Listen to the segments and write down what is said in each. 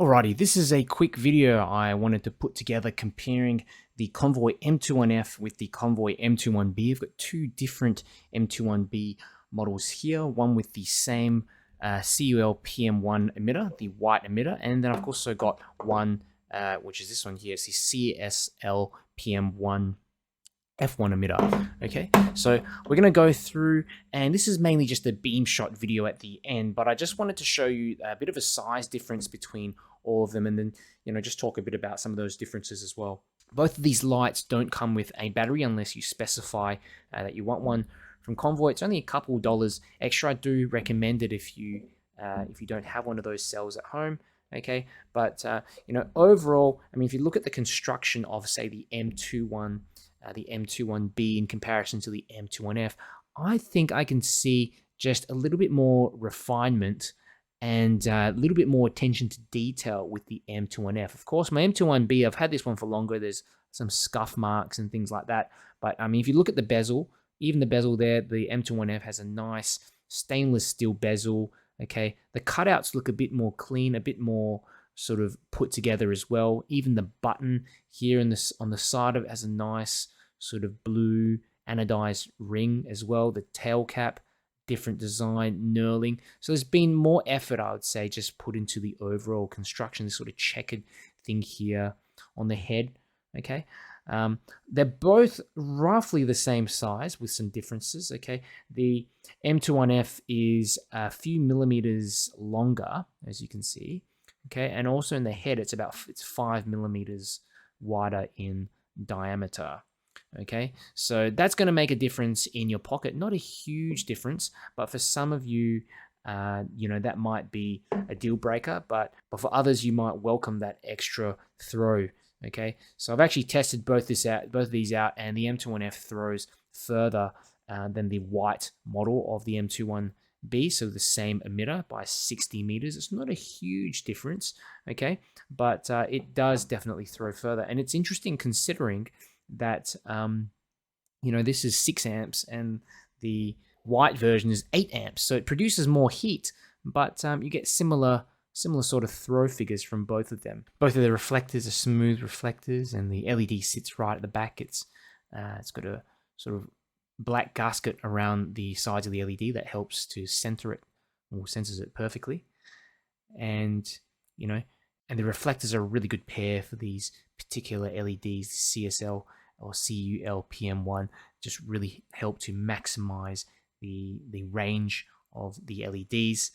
Alrighty, this is a quick video I wanted to put together comparing the Convoy M21F with the Convoy M21B. I've got two different M21B models here, one with the same CUL PM1 emitter, the white emitter, and then I've also got one, which is this one here, it's the CSL PM1 F1 emitter. Okay, so we're going to go through, and this is mainly just a beam shot video at the end, but I just wanted to show you a bit of a size difference between all of them, and then just talk a bit about some of those differences as well. Both of these lights don't come with a battery unless you specify that you want one. From Convoy, it's only a couple dollars extra. I do recommend it if you don't have one of those cells at home. Okay, but overall, I mean, if you look at the construction of, say, the M21B in comparison to the M21F, I think I can see just a little bit more refinement and a little bit more attention to detail with the M21F. Of course, my M21B, I've had this one for longer. There's some scuff marks and things like that. But I mean, if you look at the bezel, even the bezel there, the M21F has a nice stainless steel bezel. Okay, the cutouts look a bit more clean, a bit more sort of put together as well. Even the button here on the side of it has a nice sort of blue anodized ring as well. The tail cap, different design, knurling. So there's been more effort, I would say, just put into the overall construction, this sort of checkered thing here on the head. Okay, they're both roughly the same size with some differences. Okay, the M21F is a few millimeters longer, as you can see. Okay, and also in the head, it's 5 millimeters wider in diameter. Okay, so that's going to make a difference in your pocket. Not a huge difference, but for some of you, that might be a deal breaker. But for others, you might welcome that extra throw. Okay, so I've actually tested both of these out, and the M21F throws further than the white model of the M21B, so the same emitter by 60 meters. It's not a huge difference, okay, but it does definitely throw further. And it's interesting considering that this is 6 amps and the white version is 8 amps, so it produces more heat, but you get similar sort of throw figures from both of them. Both of the reflectors are smooth reflectors, and the LED sits right at the back. It's got a sort of black gasket around the sides of the LED that helps to center it, or centers it perfectly. And and the reflectors are a really good pair for these particular LEDs. CSL or CUL PM1 just really help to maximize the range of the LEDs.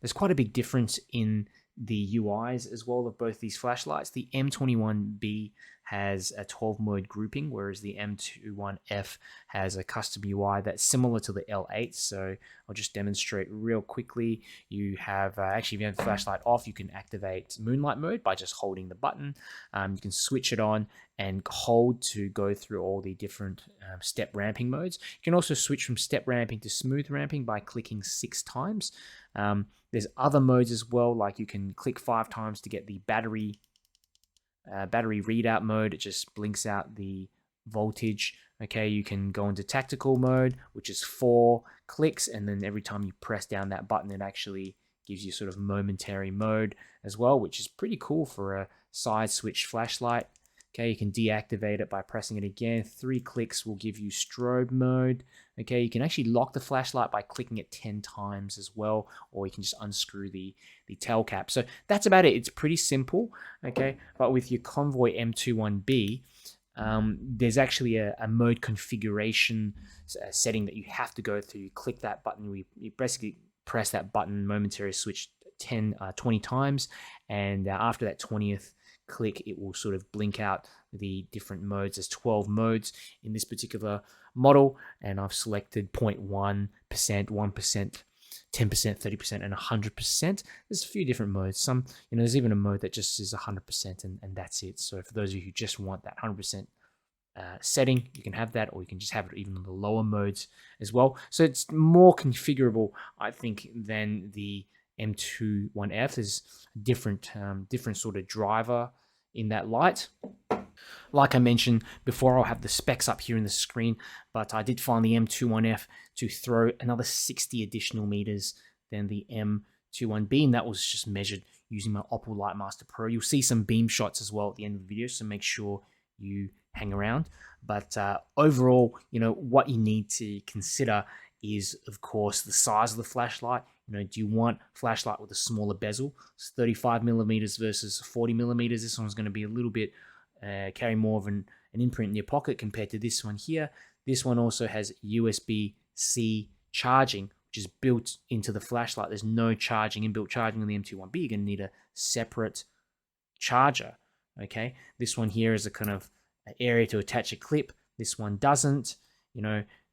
There's quite a big difference in the UIs as well of both these flashlights. The M21B has a 12 mode grouping, whereas the M21F has a custom UI that's similar to the L8. So I'll just demonstrate real quickly. You have actually, if you have the flashlight off, you can activate Moonlight mode by just holding the button. You can switch it on and hold to go through all the different step ramping modes. You can also switch from step ramping to smooth ramping by clicking 6 times. There's other modes as well, like you can click 5 times to get the battery readout mode. It just blinks out the voltage. Okay, you can go into tactical mode, which is 4 clicks, and then every time you press down that button, it actually gives you sort of momentary mode as well, which is pretty cool for a side switch flashlight. Okay, you can deactivate it by pressing it again. 3 clicks will give you strobe mode. Okay, you can actually lock the flashlight by clicking it 10 times as well, or you can just unscrew the tail cap. So that's about it. It's pretty simple. Okay, but with your Convoy M21B, there's actually a mode configuration setting that you have to go through. You click that button. You basically press that button, momentary switch 20 times, and after that 20th click, it will sort of blink out the different modes. There's 12 modes in this particular model, and I've selected 0.1%, 1%, 10%, 30%, and 100%. There's a few different modes. Some, there's even a mode that just is 100%, and that's it. So for those of you who just want that 100% setting, you can have that, or you can just have it even on the lower modes as well. So it's more configurable, I think, than the M21F. There's a different sort of driver in that light. Like I mentioned before, I'll have the specs up here in the screen, but I did find the M21F to throw another 60 additional meters than the M21B, and that was just measured using my Opal Lightmaster Pro. You'll see some beam shots as well at the end of the video, so make sure you hang around. But overall, what you need to consider is, of course, the size of the flashlight. Do you want flashlight with a smaller bezel? It's 35 millimeters versus 40 millimeters. This one's going to be a little bit carry more of an imprint in your pocket compared to this one here. This one also has USB-C charging, which is built into the flashlight. There's no inbuilt charging on the M21B. You're going to need a separate charger. Okay, this one here is a kind of area to attach a clip. This one doesn't.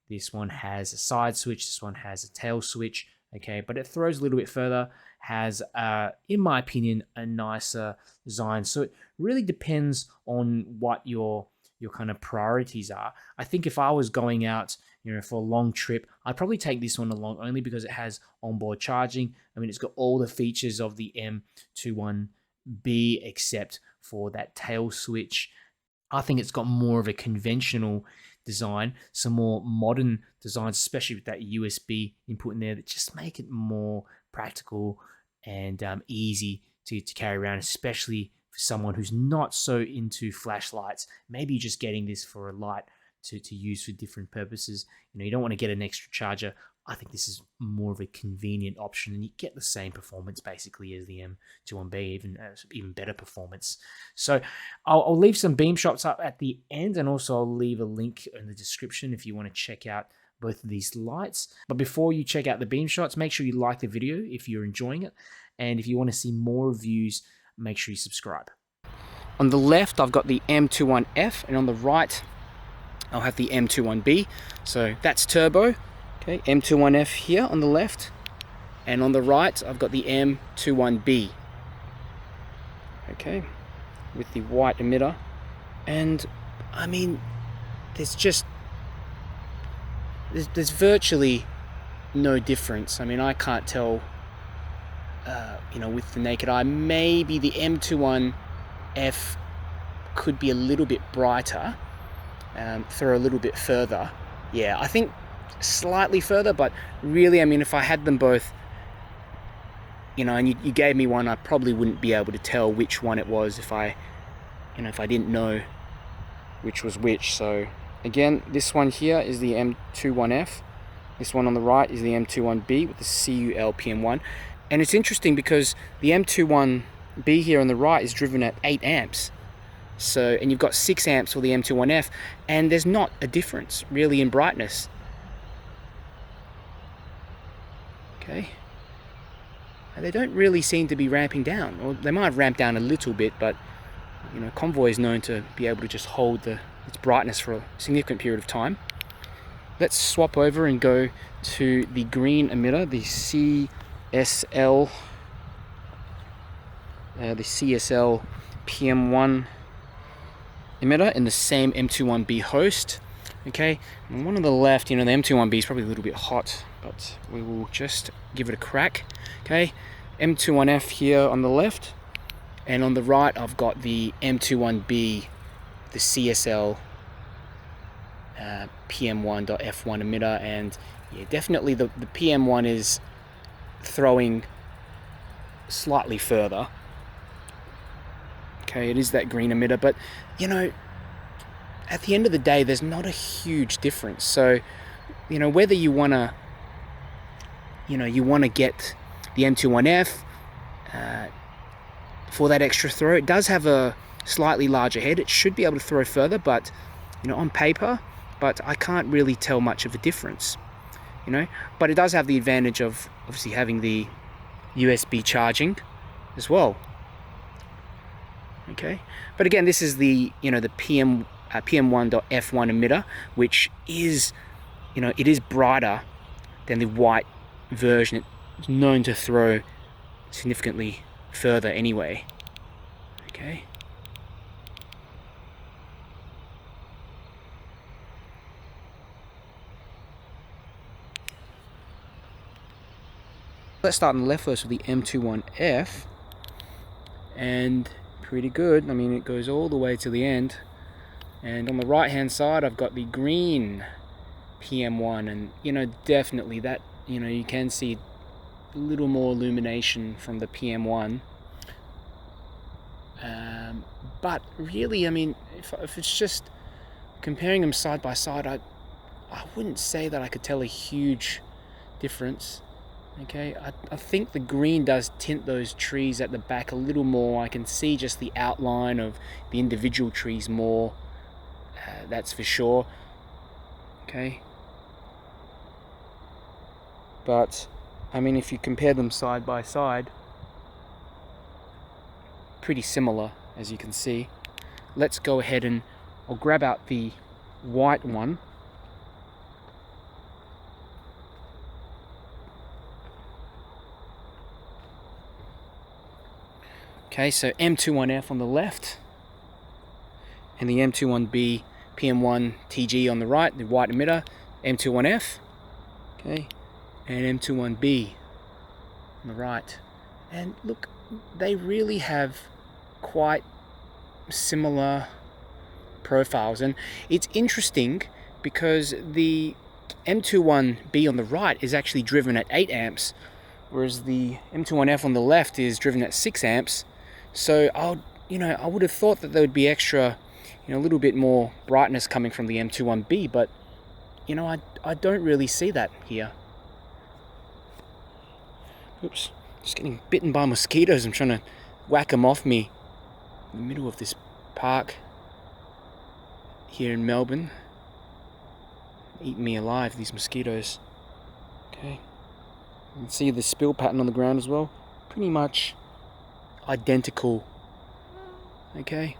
This one has a side switch. This one has a tail switch. Okay, but it throws a little bit further, has, in my opinion, a nicer design. So it really depends on what your kind of priorities are. I think if I was going out, for a long trip, I'd probably take this one along only because it has onboard charging. I mean, it's got all the features of the M21B except for that tail switch. I think it's got more of a conventional design, some more modern designs, especially with that USB input in there, that just make it more practical and easy to carry around, especially for someone who's not so into flashlights. Maybe you're just getting this for a light to use for different purposes. You don't want to get an extra charger. I think this is more of a convenient option, and you get the same performance basically as the M21B, even better performance. So I'll leave some beam shots up at the end, and also I'll leave a link in the description if you want to check out both of these lights. But before you check out the beam shots, make sure you like the video if you're enjoying it, and if you want to see more reviews, make sure you subscribe. On the left, I've got the M21F, and on the right, I'll have the M21B. So that's turbo. Okay, M21F here on the left, and on the right I've got the M21B. Okay, with the white emitter, and I mean, there's virtually no difference. I mean, I can't tell, with the naked eye. Maybe the M21F could be a little bit brighter, throw a little bit further. Yeah, I think slightly further, but really, I mean, if I had them both, and you gave me one, I probably wouldn't be able to tell which one it was if I didn't know which was which. So again, this one here is the M21F. This one on the right is the M21B with the CUL PM1. And it's interesting because the M21B here on the right is driven at 8 amps. So, and you've got 6 amps for the M21F, and there's not a difference really in brightness. Okay, and they don't really seem to be ramping down, or they might have ramped down a little bit, but Convoy is known to be able to just hold its brightness for a significant period of time. Let's swap over and go to the green emitter, the CSL PM1 emitter in the same M21B host. Okay, and one on the left, the M21B is probably a little bit hot, but we will just give it a crack. Okay, M21F here on the left, and on the right I've got the M21B, the CSL PM1.F1 emitter, and yeah, definitely the PM1 is throwing slightly further. Okay, it is that green emitter, but at the end of the day, there's not a huge difference. So, whether you wanna get the M21F for that extra throw, it does have a slightly larger head. It should be able to throw further, but on paper, but I can't really tell much of a difference. But it does have the advantage of obviously having the USB charging as well. Okay, but again, this is the the PM1.F1 emitter, which is it is brighter than the white version. It's known to throw significantly further anyway. Okay. Let's start on the left first with the M21F, and pretty good. I mean, it goes all the way to the end. And on the right hand side I've got the green PM1, and definitely that you can see a little more illumination from the PM1. But really, I mean, if it's just comparing them side by side, I wouldn't say that I could tell a huge difference. Okay, I think the green does tint those trees at the back a little more. I can see just the outline of the individual trees more, that's for sure. Okay, but I mean, if you compare them side by side, pretty similar, as you can see. Let's go ahead and I'll grab out the white one. Okay, so M21F on the left, and the M21B PM1 TG on the right, the white emitter, M21F, okay, and M21B on the right. And look, they really have quite similar profiles, and it's interesting because the M21B on the right is actually driven at 8 amps, whereas the M21F on the left is driven at 6 amps. So I would have thought that there would be extra, a little bit more brightness coming from the M21B, but I don't really see that here. Oops, just getting bitten by mosquitoes. I'm trying to whack them off me in the middle of this park here in Melbourne. Eating me alive, these mosquitoes. Okay, you can see the spill pattern on the ground as well. Pretty much identical. Okay,